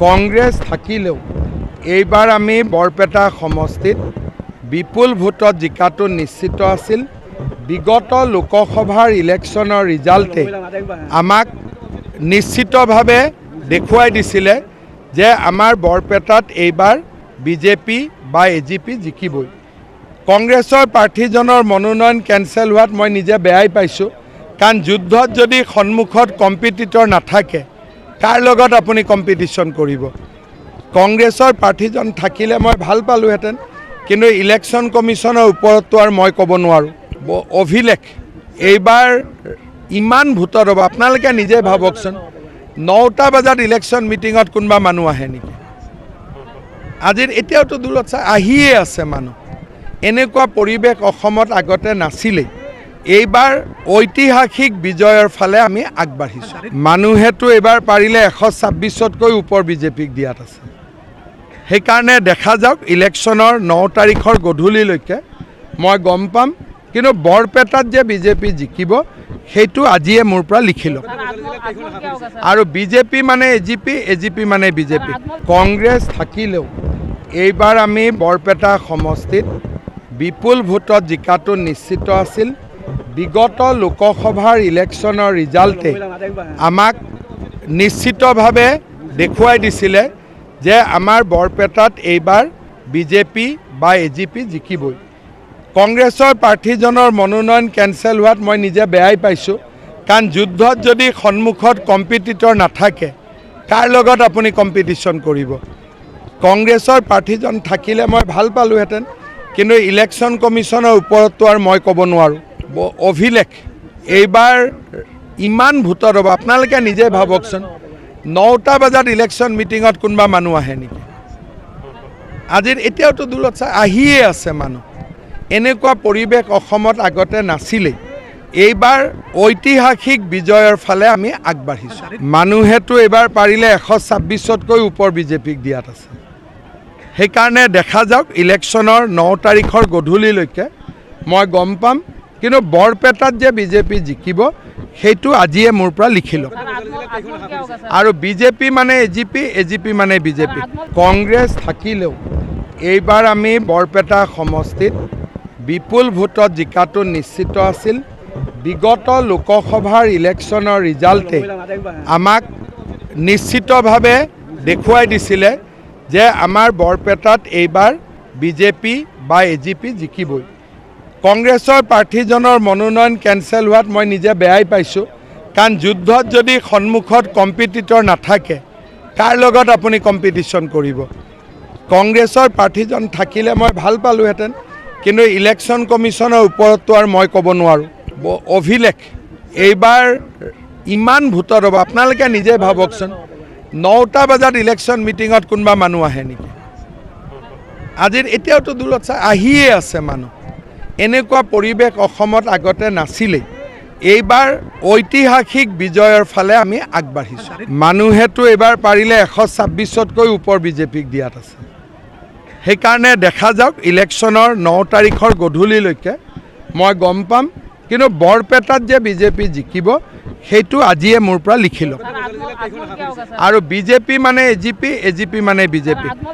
কংগ্ৰেছ থাকিলেও এইবাৰ আমি বৰপেটা সমষ্টিত বিপুল ভোটত জিকাটো নিশ্চিত আছিল। বিগত লোকসভাৰ ইলেকশ্যনৰ ৰিজাল্টে আমাক নিশ্চিতভাৱে দেখুৱাই দিছিলে যে আমাৰ বৰপেটাত এইবাৰ বিজেপি বা এজিপি জিকিবই। কংগ্ৰেছৰ প্ৰাৰ্থীজনৰ মনোনয়ন কেঞ্চেল হোৱাত মই নিজে বেয়াই পাইছোঁ, কাৰণ যুদ্ধত যদি সন্মুখত কম্পিটিটৰ নাথাকে কাৰ লগত আপুনি কম্পিটিশ্যন কৰিব। কংগ্ৰেছৰ প্ৰাৰ্থীজন থাকিলে মই ভাল পালোহেঁতেন, কিন্তু ইলেকশ্যন কমিশ্যনৰ ওপৰততো আৰু মই ক'ব নোৱাৰোঁ। অভিলেখ এইবাৰ ইমান ভোটত হ'ব, আপোনালোকে নিজে ভাবকচোন। 9টা বজাত ইলেকশ্যন মিটিঙত কোনোবা মানুহ আহে নেকি? আজিৰ এতিয়াওতো দূৰত চাই আহিয়ে আছে মানুহ। এনেকুৱা পৰিৱেশ অসমত আগতে নাছিলেই। এইবাৰ ঐতিহাসিক বিজয়ৰ ফালে আমি আগবাঢ়িছোঁ। মানুহেতো এইবাৰ পাৰিলে 126তকৈ ওপৰ বিজেপিক দিয়াত আছে। সেইকাৰণে দেখা যাওক, ইলেকশ্যনৰ 9 তাৰিখৰ গধূলিলৈকে মই গম পাম, কিন্তু বৰপেটাত যে বিজেপি জিকিব সেইটো আজিয়ে মোৰ পৰা লিখি লওক। আৰু বিজেপি মানে এজিপি, এজিপি মানে বিজেপি। কংগ্ৰেছ থাকিলেও এইবাৰ আমি বৰপেটা সমষ্টিত বিপুল ভোটত জিকাটো নিশ্চিত আছিল। বিগত লোকসভাৰ ইলেকশ্যনৰ ৰিজাল্টে আমাক নিশ্চিতভাৱে দেখুৱাই দিছিলে যে আমাৰ বৰপেটাত এইবাৰ বিজেপি বা এজিপি জিকিবই। কংগ্ৰেছৰ প্ৰাৰ্থীজনৰ মনোনয়ন কেঞ্চেল হোৱাত মই নিজে বেয়াই পাইছোঁ, কাৰণ যুদ্ধত যদি সন্মুখত কম্পিটিটৰ নাথাকে কাৰ লগত আপুনি কম্পিটিশ্যন কৰিব। কংগ্ৰেছৰ প্ৰাৰ্থীজন থাকিলে মই ভাল পালোহেঁতেন, কিন্তু ইলেকশ্যন কমিশ্যনৰ ওপৰততো আৰু মই ক'ব নোৱাৰোঁ। অভিলেখ এইবাৰ ইমান ভোটত হ'ব, আপোনালোকে নিজে ভাবকচোন। 9টা বজাত ইলেকশ্যন মিটিঙত কোনোবা মানুহ আহে নেকি? আজিৰ এতিয়াওতো দূৰত চাই আহিয়ে আছে মানুহ। এনেকুৱা পৰিৱেশ অসমত আগতে নাছিলেই। এইবাৰ ঐতিহাসিক বিজয়ৰ ফালে আমি আগবাঢ়িছোঁ। মানুহেতো এইবাৰ পাৰিলে 126তকৈ ওপৰ বিজেপিক দিয়াত আছে। সেইকাৰণে দেখা যাওক, ইলেকশ্যনৰ 9 তাৰিখৰ গধূলিলৈকে মই গম পাম, কিন্তু বৰপেটাত যে বিজেপি জিকিব সেইটো আজিয়ে মোৰ পৰা লিখি লওক। আৰু বিজেপি মানে এজিপি, এজিপি মানে বিজেপি। কংগ্ৰেছ থাকিলেও এইবাৰ আমি বৰপেটা সমষ্টিত বিপুল ভোটত জিকাটো নিশ্চিত আছিল। বিগত লোকসভাৰ ইলেকশ্যনৰ ৰিজাল্টে আমাক নিশ্চিতভাৱে দেখুৱাই দিছিলে যে আমাৰ বৰপেটাত এইবাৰ বিজেপি বা এজিপি জিকিবই। কংগ্ৰেছৰ প্ৰাৰ্থীজনৰ মনোনয়ন কেঞ্চেল হোৱাত মই নিজে বেয়াই পাইছোঁ, কাৰণ যুদ্ধত যদি সন্মুখত কম্পিটিটৰ নাথাকে কাৰ লগত আপুনি কম্পিটিশ্যন কৰিব। কংগ্ৰেছৰ প্ৰাৰ্থীজন থাকিলে মই ভাল পালোহেঁতেন, কিন্তু ইলেকশ্যন কমিশ্যনৰ ওপৰততো আৰু মই ক'ব নোৱাৰোঁ। অভিলেখ এইবাৰ ইমান ভোটত হ'ব, আপোনালোকে নিজে ভাবকচোন। 9টা বজাত ইলেকশ্যন মিটিঙত কোনোবা মানুহ আহে নেকি? আজিৰ এতিয়াওতো দূৰত চাই আহিয়ে আছে মানুহ। এনেকুৱা পৰিৱেশ অসমত আগতে নাছিলেই। এইবাৰ ঐতিহাসিক বিজয়ৰ ফালে আমি আগবাঢ়িছোঁ। মানুহেতো এইবাৰ পাৰিলে 126তকৈ ওপৰ বিজেপিক দিয়াত আছে। সেইকাৰণে দেখা যাওক, ইলেকশ্যনৰ 9 তাৰিখৰ গধূলিলৈকে মই গম পাম, কিন্তু বৰপেটাত যে বিজেপি জিকিব সেইটো আজিয়ে মোৰ পৰা লিখি লওক। আৰু বিজেপি মানে এজিপি, এজিপি মানে বিজেপি।